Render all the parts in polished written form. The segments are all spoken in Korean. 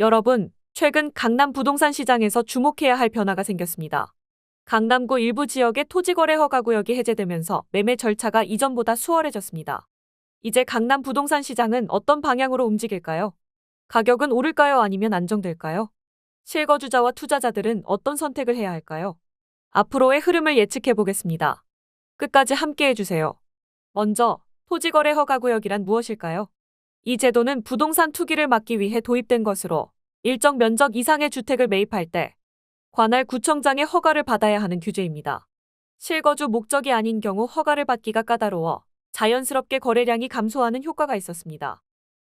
여러분, 최근 강남 부동산 시장에서 주목해야 할 변화가 생겼습니다. 강남구 일부 지역의 토지거래 허가구역이 해제되면서 매매 절차가 이전보다 수월해졌습니다. 이제 강남 부동산 시장은 어떤 방향으로 움직일까요? 가격은 오를까요? 아니면 안정될까요? 실거주자와 투자자들은 어떤 선택을 해야 할까요? 앞으로의 흐름을 예측해 보겠습니다. 끝까지 함께 해주세요. 먼저, 토지거래 허가구역이란 무엇일까요? 이 제도는 부동산 투기를 막기 위해 도입된 것으로 일정 면적 이상의 주택을 매입할 때 관할 구청장의 허가를 받아야 하는 규제입니다. 실거주 목적이 아닌 경우 허가를 받기가 까다로워 자연스럽게 거래량이 감소하는 효과가 있었습니다.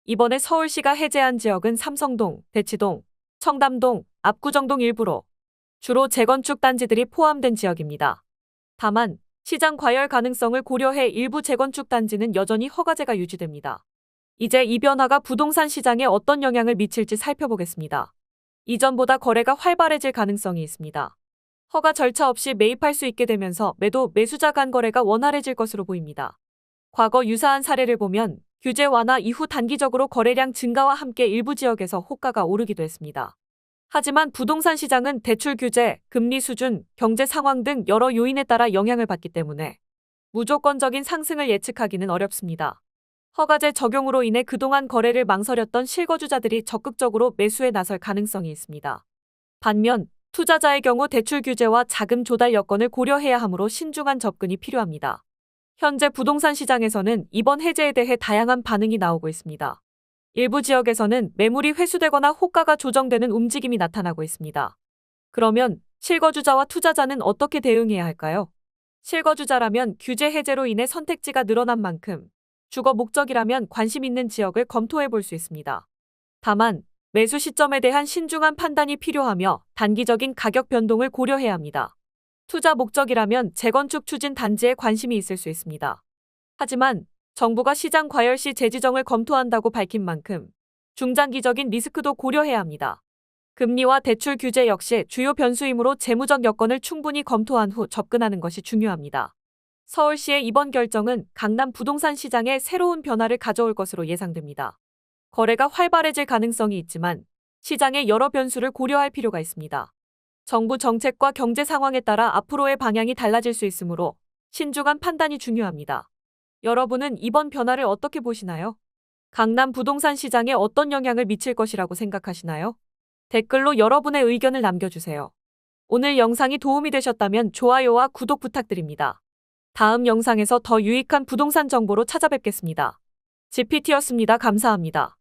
이번에 서울시가 해제한 지역은 삼성동, 대치동, 청담동, 압구정동 일부로 주로 재건축 단지들이 포함된 지역입니다. 다만 시장 과열 가능성을 고려해 일부 재건축 단지는 여전히 허가제가 유지됩니다. 이제 이 변화가 부동산 시장에 어떤 영향을 미칠지 살펴보겠습니다. 이전보다 거래가 활발해질 가능성이 있습니다. 허가 절차 없이 매입할 수 있게 되면서 매수자 간 거래가 원활해질 것으로 보입니다. 과거 유사한 사례를 보면 규제 완화 이후 단기적으로 거래량 증가와 함께 일부 지역에서 호가가 오르기도 했습니다. 하지만 부동산 시장은 대출 규제, 금리 수준, 경제 상황 등 여러 요인에 따라 영향을 받기 때문에 무조건적인 상승을 예측하기는 어렵습니다. 허가제 적용으로 인해 그동안 거래를 망설였던 실거주자들이 적극적으로 매수에 나설 가능성이 있습니다. 반면 투자자의 경우 대출 규제와 자금 조달 여건을 고려해야 하므로 신중한 접근이 필요합니다. 현재 부동산 시장에서는 이번 해제에 대해 다양한 반응이 나오고 있습니다. 일부 지역에서는 매물이 회수되거나 호가가 조정되는 움직임이 나타나고 있습니다. 그러면 실거주자와 투자자는 어떻게 대응해야 할까요? 실거주자라면 규제 해제로 인해 선택지가 늘어난 만큼 주거 목적이라면 관심 있는 지역을 검토해 볼 수 있습니다. 다만 매수 시점에 대한 신중한 판단이 필요하며 단기적인 가격 변동을 고려해야 합니다. 투자 목적이라면 재건축 추진 단지에 관심이 있을 수 있습니다. 하지만 정부가 시장 과열 시 재지정을 검토한다고 밝힌 만큼 중장기적인 리스크도 고려해야 합니다. 금리와 대출 규제 역시 주요 변수이므로 재무적 여건을 충분히 검토한 후 접근하는 것이 중요합니다. 서울시의 이번 결정은 강남 부동산 시장에 새로운 변화를 가져올 것으로 예상됩니다. 거래가 활발해질 가능성이 있지만 시장의 여러 변수를 고려할 필요가 있습니다. 정부 정책과 경제 상황에 따라 앞으로의 방향이 달라질 수 있으므로 신중한 판단이 중요합니다. 여러분은 이번 변화를 어떻게 보시나요? 강남 부동산 시장에 어떤 영향을 미칠 것이라고 생각하시나요? 댓글로 여러분의 의견을 남겨주세요. 오늘 영상이 도움이 되셨다면 좋아요와 구독 부탁드립니다. 다음 영상에서 더 유익한 부동산 정보로 찾아뵙겠습니다. GPT였습니다. 감사합니다.